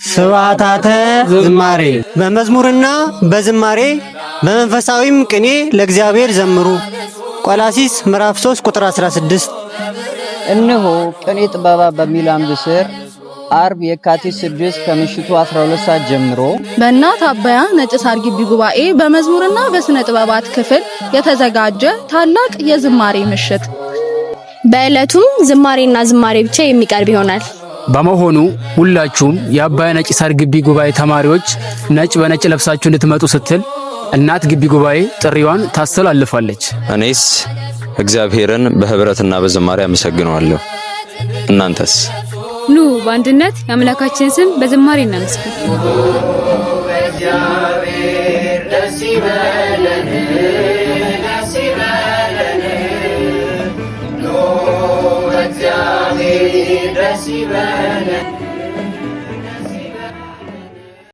ስብሐታተ ዝማሬ በመዝሙርና በዝማሬ በመንፈሳዊም ቅኔ ለእግዚአብሔር ዘምሩ። ቆላሲስ ምዕራፍ 3 ቁጥር 16። እነሆ ቅኔ ጥበባት በሚል አምድ ስር አርብ የካቲት 6 ከምሽቱ 12 ሰዓት ጀምሮ በእናት አባያ ነጭ ሳር ግቢ ጉባኤ በመዝሙርና በስነ ጥበባት ክፍል የተዘጋጀ ታላቅ የዝማሬ ምሽት። በዕለቱም ዝማሬና ዝማሬ ብቻ የሚቀርብ ይሆናል። በመሆኑ ሁላችሁም የአባያ ነጭ ሳር ግቢ ጉባኤ ተማሪዎች ነጭ በነጭ ለብሳችሁ እንድትመጡ ስትል እናት ግቢ ጉባኤ ጥሪዋን ታስተላልፋለች። እኔስ እግዚአብሔርን በህብረትና በዝማሬ አመሰግነዋለሁ። እናንተስ? ኑ በአንድነት የአምላካችን ስም በዝማሬ እናመስግን። እግዚአብሔር ደስ ይበለን፣ ደስ ይበለን። ኑ እግዚአብሔር ደስ ይበለን።